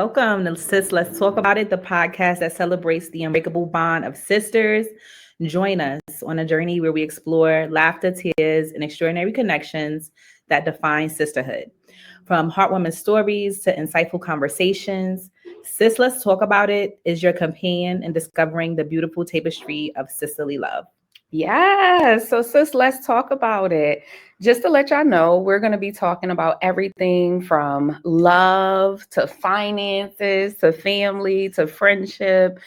welcome to Sis Let's Talk About It, the podcast that celebrates the unbreakable bond of sisters. Join us on a journey where we explore laughter, tears, and extraordinary connections that define sisterhood. From heartwarming stories to insightful conversations, Sis Let's Talk About It is your companion in discovering the beautiful tapestry of sisterly love. Yes. So, sis, let's talk about it. Just to let y'all know, we're going to be talking about everything from love to finances to family to friendship,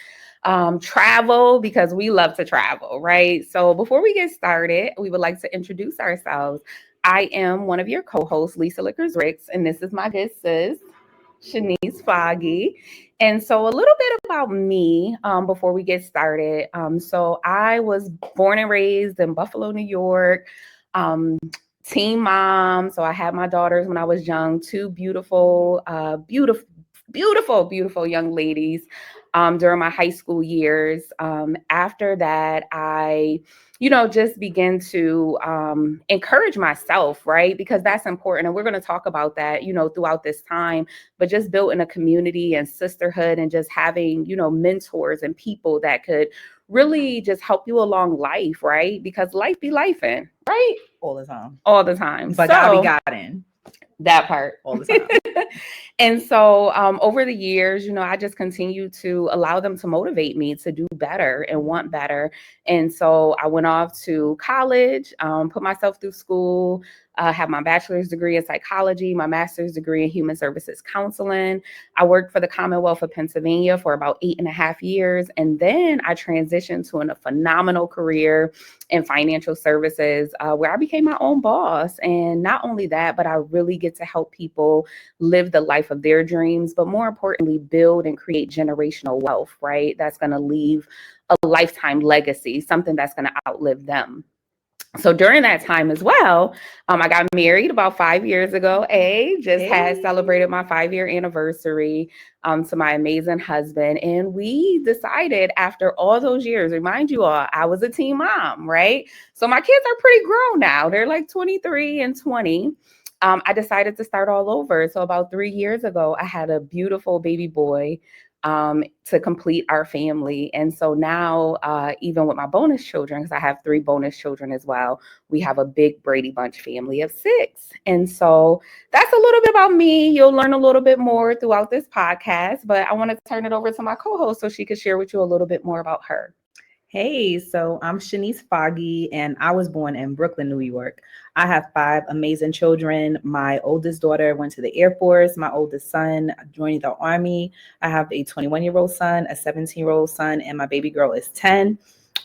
travel, because we love to travel, right? So, before we get started, we would like to introduce ourselves. I am one of your co-hosts, Lisa Lickers Ricks, and this is my good sis, Shaniece Foggie. And so a little bit about me before we get started. So I was born and raised in Buffalo, New York, teen mom. So I had my daughters when I was young, two beautiful young ladies during my high school years. After that, I just begin to encourage myself, right? Because that's important. And we're going to talk about that, throughout this time, but just building a community and sisterhood and just having, mentors and people that could really just help you along life, right? Because life be lifing, right? All the time. All the time. But God be gotten. That part. All the time. And so over the years, I just continue to allow them to motivate me to do better and want better. And so I went off to college, put myself through school, have my bachelor's degree in psychology, my master's degree in human services counseling. I worked for the Commonwealth of Pennsylvania for about 8.5 years. And then I transitioned to a phenomenal career in financial services where I became my own boss. And not only that, but I really get to help people live the life of their dreams, but more importantly, build and create generational wealth, right? That's going to leave a lifetime legacy, something that's going to outlive them. So during that time as well, I got married about 5 years ago. Had celebrated my 5-year anniversary to my amazing husband. And we decided after all those years, remind you all, I was a teen mom, right? So my kids are pretty grown now. They're like 23 and 20. I decided to start all over. So about 3 years ago, I had a beautiful baby boy to complete our family. And so now, even with my bonus children, because I have 3 bonus children as well, we have a big Brady Bunch family of 6. And so that's a little bit about me. You'll learn a little bit more throughout this podcast, but I want to turn it over to my co-host so she could share with you a little bit more about her. Hey, so I'm Shaniece Foggie, and I was born in Brooklyn, New York. I have 5 amazing children. My oldest daughter went to the Air Force. My oldest son joined the Army. I have a 21-year-old son, a 17-year-old son, and my baby girl is 10.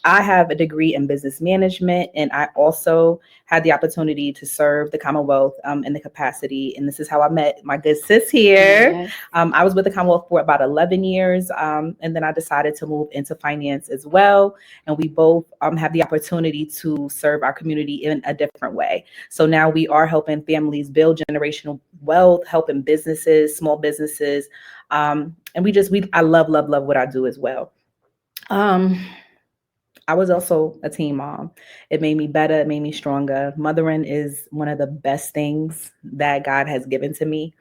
I have a degree in business management, and I also had the opportunity to serve the Commonwealth in the capacity. And this is how I met my good sis here. Yes. I was with the Commonwealth for about 11 years, and then I decided to move into finance as well. And we both have the opportunity to serve our community in a different way. So now we are helping families build generational wealth, helping businesses, small businesses. And I love what I do as well. I was also a teen mom. It made me better. It made me stronger. Mothering is one of the best things that God has given to me.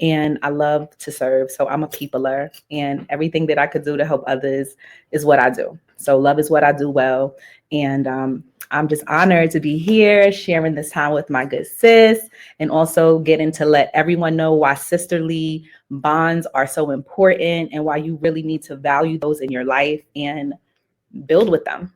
And I love to serve. So I'm a peopler, and everything that I could do to help others is what I do. So love is what I do well. And I'm just honored to be here sharing this time with my good sis, and also getting to let everyone know why sisterly bonds are so important and why you really need to value those in your life and build with them.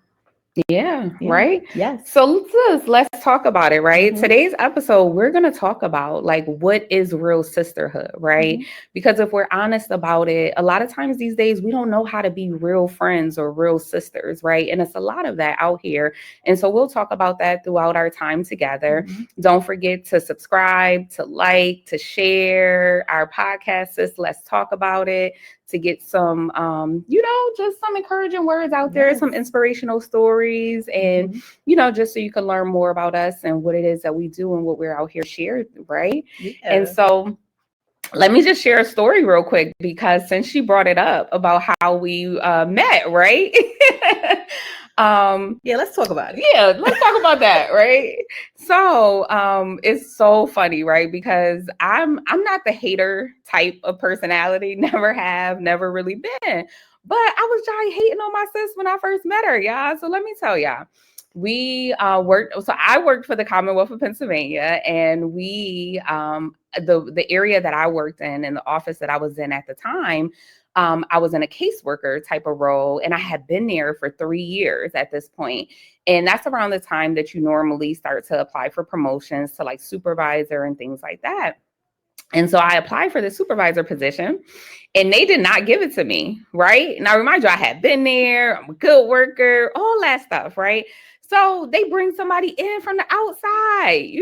Yeah, right? Yes. So let's talk about it, right? Mhm. Today's episode, we're going to talk about like what is real sisterhood, right? Mhm. Because if we're honest about it, a lot of times these days we don't know how to be real friends or real sisters, right? And it's a lot of that out here. And so we'll talk about that throughout our time together. Mhm. Don't forget to subscribe, to like, to share our podcast, Sis Let's Talk About It, to get some, just some encouraging words out there, Yes. some inspirational stories, and, just so you can learn more about us and what it is that we do and what we're out here sharing, right? Yeah. And so let me just share a story real quick, because since she brought it up about how we met, right? Yeah, let's talk about it. Yeah, let's talk about that, right? So, it's so funny, right? Because I'm not the hater type of personality, never have, never really been. But I was just hating on my sis when I first met her, y'all. So let me tell y'all. We worked, so I worked for the Commonwealth of Pennsylvania, and the area that I worked in and the office that I was in at the time, I was in a caseworker type of role, and I had been there for 3 years at this point. And that's around the time that you normally start to apply for promotions to like supervisor and things like that. And so I applied for the supervisor position, and they did not give it to me, right? Now, remind you, I had been there, I'm a good worker, all that stuff, right? So they bring somebody in from the outside,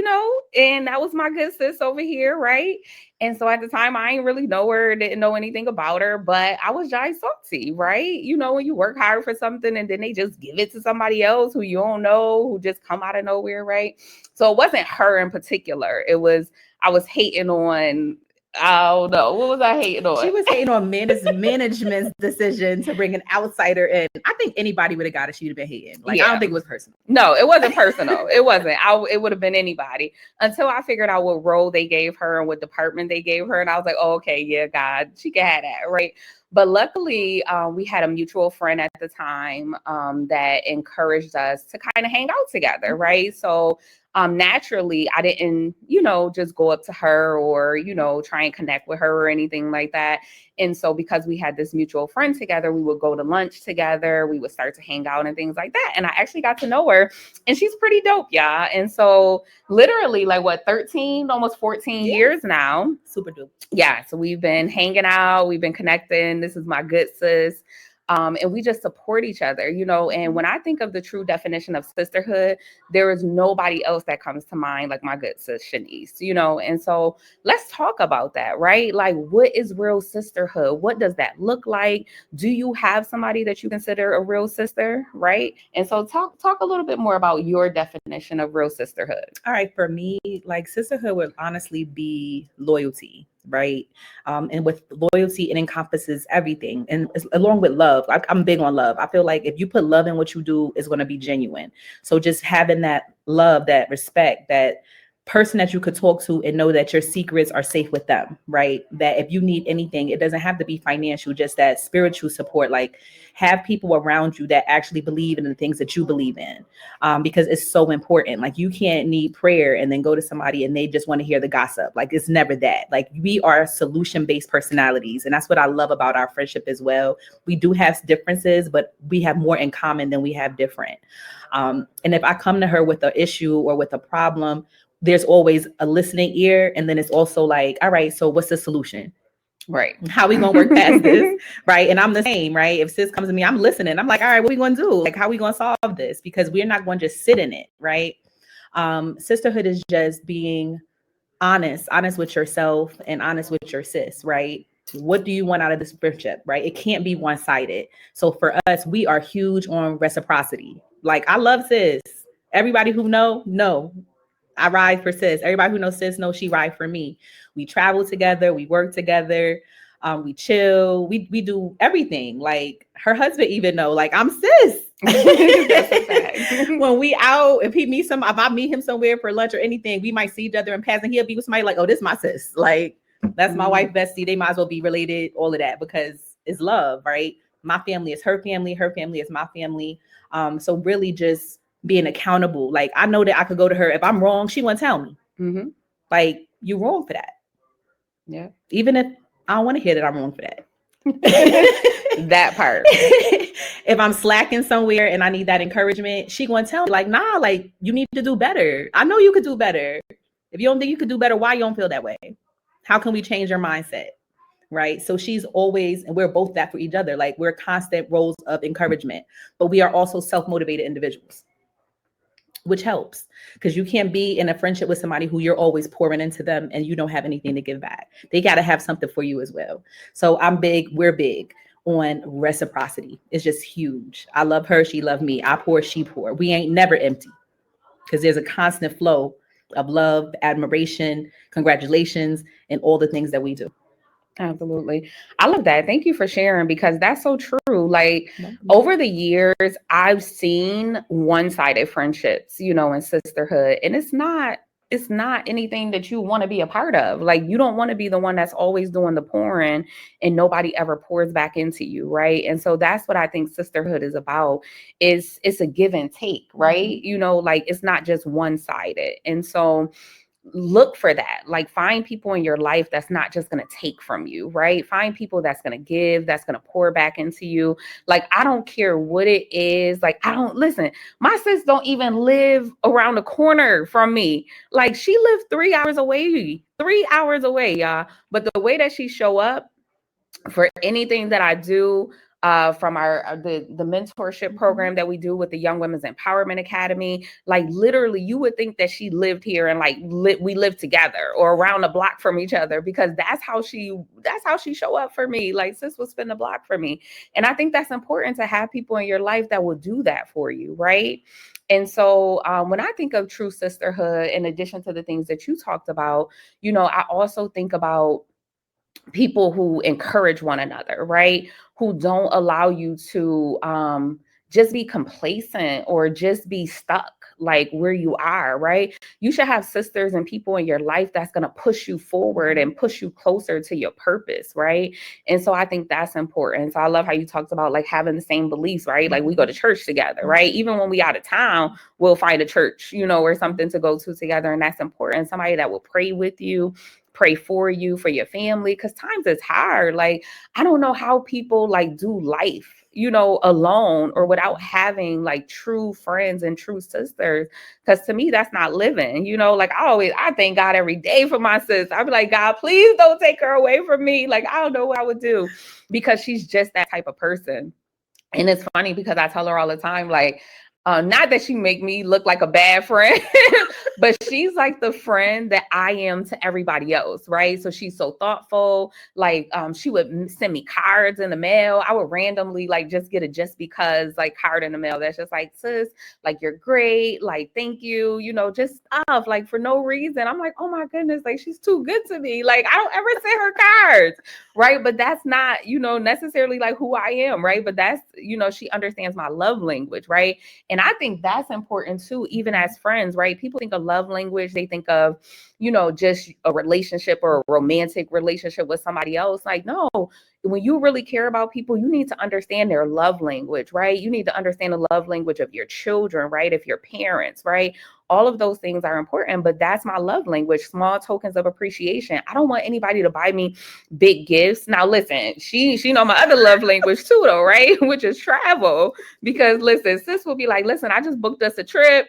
and that was my good sis over here, right? And so at the time, I didn't really know her, didn't know anything about her, but I was just salty, right? When you work hard for something and then they just give it to somebody else who you don't know, who just come out of nowhere, right? So it wasn't her in particular. I was hating on, I don't know. What was I hating on? She was hating on management's decision to bring an outsider in. I think anybody would have got it. She'd have been hating. Like, yeah. I don't think it was personal. No, it wasn't personal. It wasn't. It would have been anybody until I figured out what role they gave her and what department they gave her. And I was like, oh, okay, yeah, God, she can have that, right? But luckily, we had a mutual friend at the time that encouraged us to kind of hang out together, right? So naturally, I didn't, just go up to her or, try and connect with her or anything like that. And so because we had this mutual friend together, we would go to lunch together. We would start to hang out and things like that. And I actually got to know her, and she's pretty dope, y'all. And so literally 13, almost 14 years now. Super dope. Yeah. So we've been hanging out. We've been connecting. This is my good sis. And we just support each other, and when I think of the true definition of sisterhood, there is nobody else that comes to mind like my good sis Shaniece, and so let's talk about that, right? Like, what is real sisterhood? What does that look like? Do you have somebody that you consider a real sister, right? And so talk a little bit more about your definition of real sisterhood. All right, for me, like, sisterhood would honestly be loyalty, right? And with loyalty, it encompasses everything, and along with love. I'm big on love. I feel like if you put love in what you do, it's going to be genuine. So just having that love, that respect, that person that you could talk to and know that your secrets are safe with them, right? That if you need anything, it doesn't have to be financial, just that spiritual support. Like, have people around you that actually believe in the things that you believe in, because it's so important. Like, you can't need prayer and then go to somebody and they just want to hear the gossip. Like, it's never that. Like, we are solution-based personalities, and that's what I love about our friendship as well. We do have differences, but we have more in common than we have different. And if I come to her with an issue or with a problem, there's always a listening ear. And then it's also like, all right, so what's the solution? Right. How we going to work past this? Right. And I'm the same, right? If sis comes to me, I'm listening. I'm like, all right, what are we going to do? Like, how are we going to solve this? Because we're not going to just sit in it. Right. Sisterhood is just being honest with yourself and honest with your sis. Right. What do you want out of this friendship? Right. It can't be one-sided. So for us, we are huge on reciprocity. Like, I love sis. Everybody who know. I ride for sis. Everybody who knows sis knows she ride for me. We travel together. We work together. We chill. We do everything. Like, her husband even know, like, I'm sis. That's a fact. When we out, if I meet him somewhere for lunch or anything, we might see each other in passing. He'll be with somebody like, oh, this is my sis. Like, that's my wife, bestie. They might as well be related, all of that, because it's love, right? My family is her family. Her family is my family. So really just being accountable. Like, I know that I could go to her. If I'm wrong, she won't tell me. Mm-hmm. Like, you wrong for that. Yeah. Even if I don't want to hear that I'm wrong for that. That part. If I'm slacking somewhere and I need that encouragement, she gonna tell me, like, nah, like, you need to do better. I know you could do better. If you don't think you could do better, why you don't feel that way? How can we change your mindset? Right. So she's always, and we're both that for each other. Like, we're constant roles of encouragement, but we are also self-motivated individuals, which helps, because you can't be in a friendship with somebody who you're always pouring into them and you don't have anything to give back. They got to have something for you as well. So we're big on reciprocity. It's just huge. I love her. She loves me. I pour, she pour. We ain't never empty, because there's a constant flow of love, admiration, congratulations, and all the things that we do. Absolutely. I love that. Thank you for sharing because that's so true. Like Mhm. over the years, I've seen one-sided friendships, in sisterhood, and it's not anything that you want to be a part of. Like you don't want to be the one that's always doing the pouring and nobody ever pours back into you, right? And so that's what I think sisterhood is about. Is it's a give and take, right? Like it's not just one-sided. And so look for that. Like find people in your life that's not just going to take from you, right? Find people that's going to give, that's going to pour back into you. Like I don't care what it is. Like I don't listen. My sis don't even live around the corner from me. Like she lives 3 hours away. 3 hours away, y'all. But the way that she show up for anything that I do, from our the mentorship program that we do with the Young Women's Empowerment Academy, like literally, you would think that she lived here and like we live together or around the block from each other because that's how she show up for me. Like sis will spin the block for me, and I think that's important to have people in your life that will do that for you, right? And so when I think of true sisterhood, in addition to the things that you talked about, I also think about people who encourage one another, right? Who don't allow you to just be complacent or just be stuck like where you are, right? You should have sisters and people in your life that's going to push you forward and push you closer to your purpose, right? And so I think that's important. So I love how you talked about like having the same beliefs, right? Like we go to church together, right? Even when we out of town, we'll find a church, or something to go to together. And that's important. Somebody that will pray with you, pray for you, for your family, because times is hard. Like I don't know how people like do life, alone or without having like true friends and true sisters. Because to me, that's not living. Like I thank God every day for my sis. I be like, God, please don't take her away from me. Like I don't know what I would do, because she's just that type of person. And it's funny because I tell her all the time, like, not that she make me look like a bad friend, but she's like the friend that I am to everybody else, right? So she's so thoughtful. Like, she would send me cards in the mail. I would randomly like just get a just because like card in the mail that's just like, sis, like you're great, like thank you, just stuff like for no reason. I'm like, oh my goodness, like she's too good to me. Like I don't ever send her cards, right? But that's not, necessarily like who I am, right? But that's, she understands my love language, right? And I think that's important too, even as friends, right? People think of love language, they think of, just a relationship or a romantic relationship with somebody else. Like, no, when you really care about people, you need to understand their love language, right? You need to understand the love language of your children, right? Of your parents, right? All of those things are important, but that's my love language, small tokens of appreciation. I don't want anybody to buy me big gifts. Now, listen, she know my other love language too, though, right? Which is travel. Because listen, sis will be like, listen, I just booked us a trip.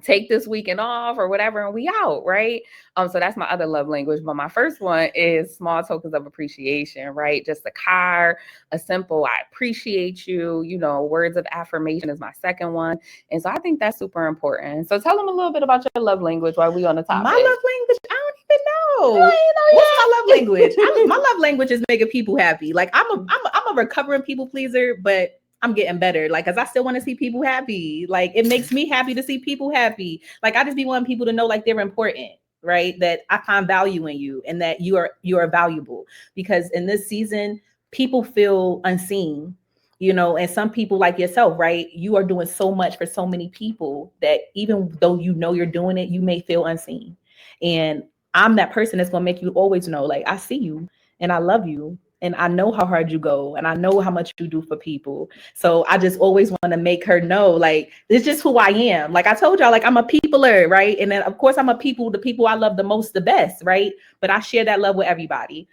Take this weekend off or whatever, and we out, right? So that's my other love language. But my first one is small tokens of appreciation, right? Just a card, a simple I appreciate you, words of affirmation is my second one. And so I think that's super important. So tell them a little bit about your love language while we on the topic. My love language, I don't even know. You ain't know What's yet? my love language? My love language is making people happy. Like I'm a recovering people pleaser, but I'm getting better. Like, cause I still want to see people happy. Like, it makes me happy to see people happy. Like, I just be wanting people to know like they're important, right? That I find value in you and that you are valuable. Because in this season, people feel unseen, and some people like yourself, right? You are doing so much for so many people that even though you're doing it, you may feel unseen. And I'm that person that's gonna make you always know, like, I see you and I love you and I know how hard you go and I know how much you do for people. So I just always want to make her know, like, it's just who I am. Like I told y'all, like I'm a peopler, right? And then of course I'm the people I love the most, the best, right? But I share that love with everybody.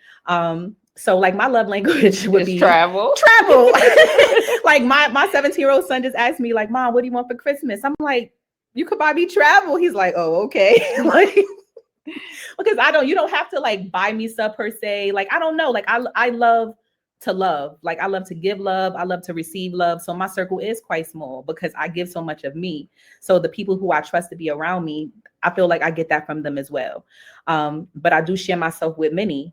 So like my love language would be travel. Like my 17-year-old son just asked me, like, Mom, what do you want for Christmas? I'm like, you could buy me travel. He's like, oh, okay. Like, because you don't have to like buy me stuff per se. Like, I don't know. Like I love to love. Like I love to give love. I love to receive love. So my circle is quite small because I give so much of me. So the people who I trust to be around me, I feel like I get that from them as well. But I do share myself with many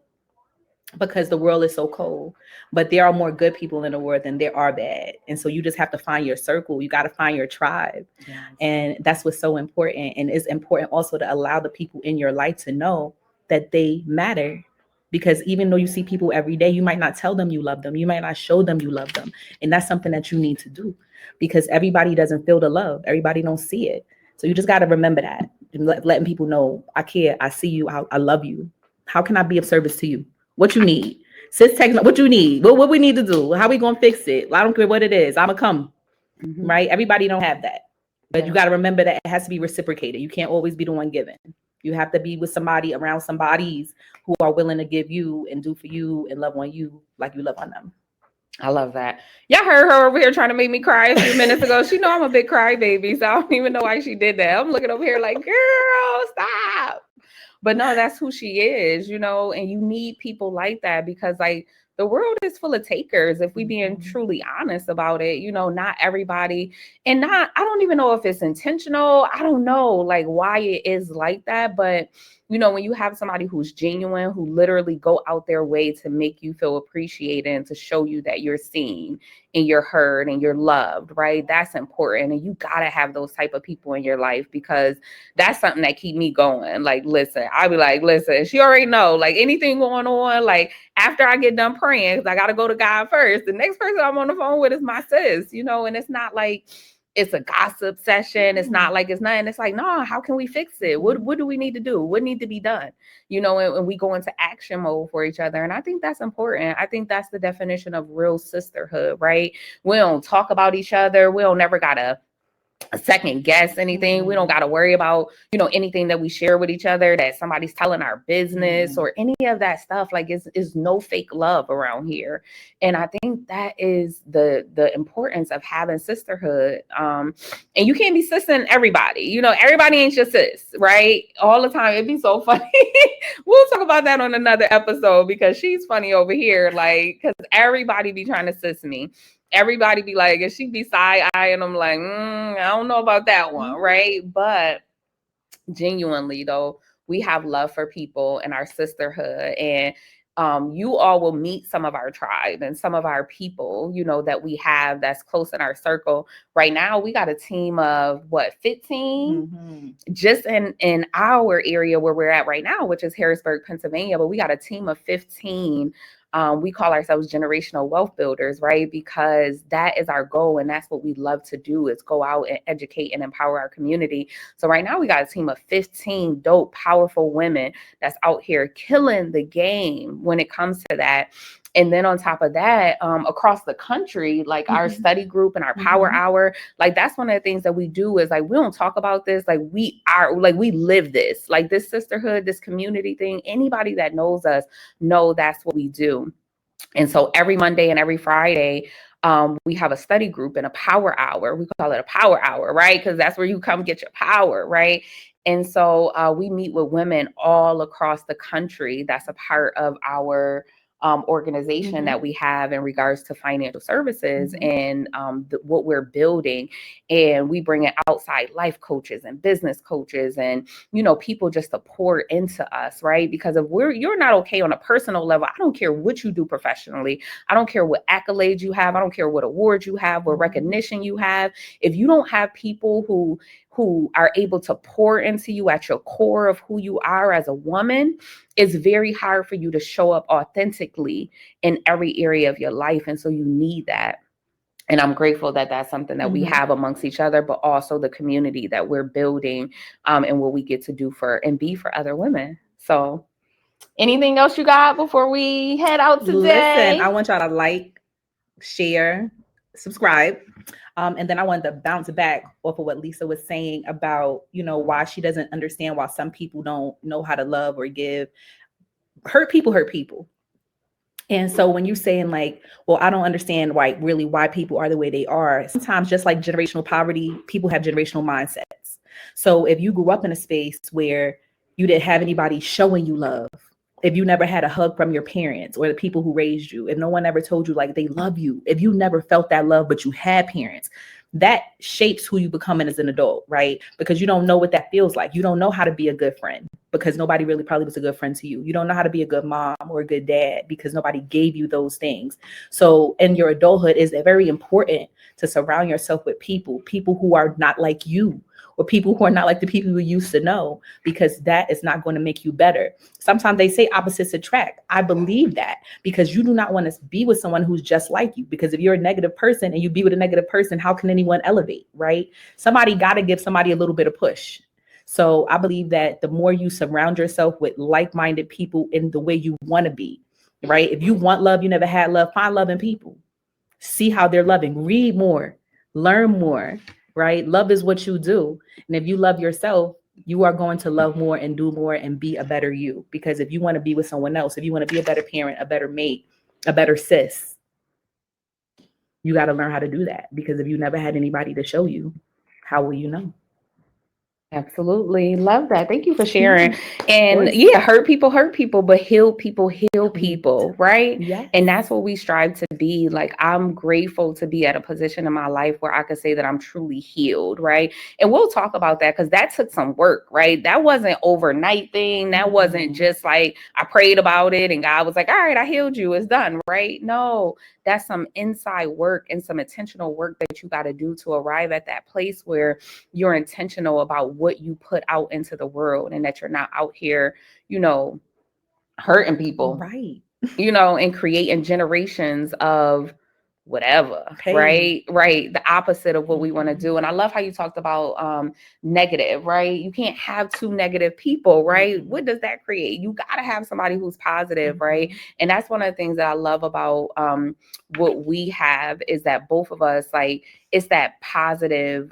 because the world is so cold. But there are more good people in the world than there are bad. And so you just have to find your circle. You got to find your tribe. Yes. And that's what's so important. And it's important also to allow the people in your life to know that they matter. Because even though you see people every day, you might not tell them you love them. You might not show them you love them. And that's something that you need to do, because everybody doesn't feel the love. Everybody don't see it. So you just got to remember that, and letting people know, I care, I see you, I love you. How can I be of service to you? What you need? Sis, text, what you need? What we need to do? How we going to fix it? I don't care what it is. I'm going to come, right? Everybody don't have that. But you got to remember that it has to be reciprocated. You can't always be the one giving. You have to be with somebody, around somebodies who are willing to give you and do for you and love on you like you love on them. I love that. Y'all heard her over here trying to make me cry a few minutes ago. She know I'm a big crybaby, so I don't even know why she did that. I'm looking over here like, girl, stop. But no, that's who she is, and you need people like that, because like the world is full of takers. If we being truly honest about it, not everybody, and I don't even know if it's intentional. I don't know like why it is like that. But, when you have somebody who's genuine, who literally go out their way to make you feel appreciated and to show you that you're seen and you're heard and you're loved, right? That's important. And you got to have those type of people in your life, because that's something that keep me going. Like, listen, I'll be like, listen, she already know, like anything going on, like after I get done praying, because I got to go to God first. The next person I'm on the phone with is my sis, and it's not like it's a gossip session. It's not like it's nothing. It's like, no, how can we fix it? What do we need to do? What needs to be done? And we go into action mode for each other. And I think that's important. I think that's the definition of real sisterhood, right? We don't talk about each other. We don't never gotta second guess anything. We don't got to worry about, anything that we share with each other, that somebody's telling our business or any of that stuff. Like it's no fake love around here. And I think that is the importance of having sisterhood. And you can't be sissing everybody, everybody ain't your sis, right? All the time. It'd be so funny. We'll talk about that on another episode, because she's funny over here. Like, cause everybody be trying to sis me. Everybody be like, and she be side-eyeing, I'm like, I don't know about that one, right? But genuinely, though, we have love for people in our sisterhood. And you all will meet some of our tribe and some of our people, that we have that's close in our circle. Right now, we got a team of 15 just in our area where we're at right now, which is Harrisburg, Pennsylvania. But we got a team of 15. We call ourselves generational wealth builders, right? Because that is our goal. And that's what we love to do, is go out and educate and empower our community. So right now we got a team of 15 dope, powerful women that's out here killing the game when it comes to that. And then on top of that, across the country, like our study group and our power hour, like that's one of the things that we do, is like, we don't talk about this. Like we live this, like this sisterhood, this community thing. Anybody that knows us know that's what we do. And so every Monday and every Friday, we have a study group and a power hour. We call it a power hour, right? Because that's where you come get your power, right? And so we meet with women all across the country. That's a part of our organization that we have in regards to financial services and what we're building. And we bring in outside life coaches and business coaches and, people just to pour into us, right? Because if you're not okay on a personal level, I don't care what you do professionally. I don't care what accolades you have. I don't care what awards you have, what recognition you have. If you don't have people who are able to pour into you at your core of who you are as a woman, it's very hard for you to show up authentically in every area of your life. And so you need that. And I'm grateful that that's something that we have amongst each other, but also the community that we're building and what we get to do for and be for other women. So anything else you got before we head out today? Listen, I want y'all to like, share, subscribe. And then I wanted to bounce back off of what Lisa was saying about, why she doesn't understand why some people don't know how to love or give. Hurt people. And so when you're saying like, well, I don't understand why people are the way they are. Sometimes just like generational poverty, people have generational mindsets. So if you grew up in a space where you didn't have anybody showing you love, if you never had a hug from your parents or the people who raised you, if no one ever told you like they love you, if you never felt that love, but you had parents, that shapes who you becoming as an adult, right? Because you don't know what that feels like. You don't know how to be a good friend. because nobody really probably was a good friend to you. You don't know how to be a good mom or a good dad because nobody gave you those things. So in your adulthood, is it very important to surround yourself with people who are not like you, or people who are not like the people you used to know, because that is not going to make you better. Sometimes they say opposites attract. I believe that, because you do not want to be with someone who's just like you, because if you're a negative person and you be with a negative person, how can anyone elevate, right? Somebody got to give somebody a little bit of push. So I believe that the more you surround yourself with like-minded people in the way you want to be, right? If you want love, you never had love, find love in people. See how they're loving, read more, learn more, right? Love is what you do. And if you love yourself, you are going to love more and do more and be a better you. Because if you want to be with someone else, if you want to be a better parent, a better mate, a better sis, you got to learn how to do that. Because if you never had anybody to show you, how will you know? Absolutely. Love that. Thank you for sharing. And yeah, hurt people, but heal people, right? Yes. And that's what we strive to be. Like, I'm grateful to be at a position in my life where I could say that I'm truly healed, right? And we'll talk about that, because that took some work, right? That wasn't overnight thing. That wasn't just like I prayed about it and God was like, all right, I healed you, it's done, right? No, that's some inside work and some intentional work that you got to do to arrive at that place where you're intentional about what you put out into the world, and that you're not out here, hurting people, right? And creating generations of whatever, Pain. right, the opposite of what we want to do. And I love how you talked about negative, right? You can't have two negative people, right? What does that create? You got to have somebody who's positive, right? And that's one of the things that I love about what we have, is that both of us, like, it's that positive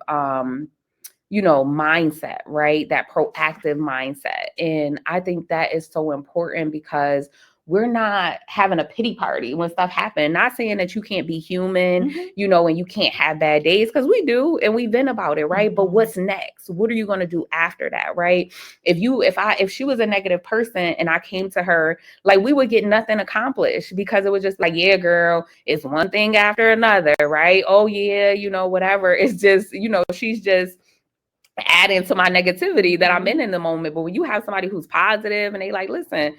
mindset, right? That proactive mindset. And I think that is so important, because we're not having a pity party when stuff happens. Not saying that you can't be human, and you can't have bad days, because we do, and we've been about it, right? But what's next? What are you going to do after that, right? If she was a negative person and I came to her, like, we would get nothing accomplished, because it was just like, yeah, girl, it's one thing after another, right? Oh yeah, whatever. It's just, she's just adding to my negativity that I'm in the moment. But when you have somebody who's positive and they like, listen,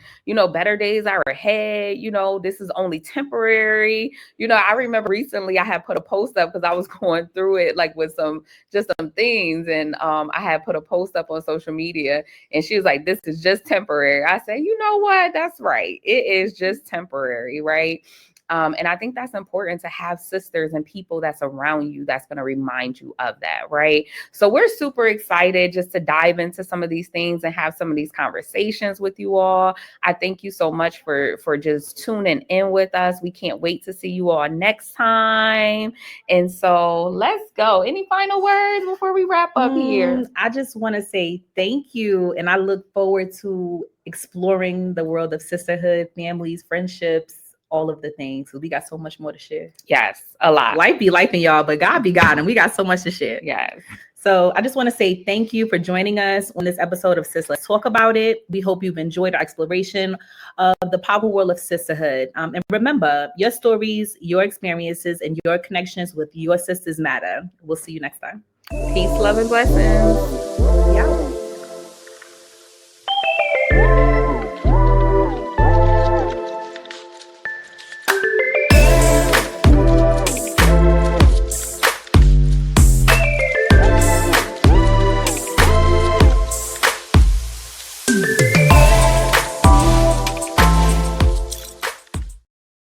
better days are ahead, this is only temporary. I remember recently I had put a post up, because I was going through it, like, with some things. And I had put a post up on social media, and she was like, this is just temporary. I said, you know what? That's right. It is just temporary, right? And I think that's important, to have sisters and people that's around you that's going to remind you of that, right? So we're super excited just to dive into some of these things and have some of these conversations with you all. I thank you so much for just tuning in with us. We can't wait to see you all next time. And so let's go. Any final words before we wrap up here? I just want to say thank you. And I look forward to exploring the world of sisterhood, families, friendships, all of the things. So we got so much more to share. Yes, a lot. Life be life in y'all, but God be God, and we got so much to share. Yes. So I just want to say thank you for joining us on this episode of Sis Let's Talk About It. We hope you've enjoyed our exploration of the powerful world of sisterhood. And remember, your stories, your experiences, and your connections with your sisters matter. We'll see you next time. Peace, love, and blessings. Yeah.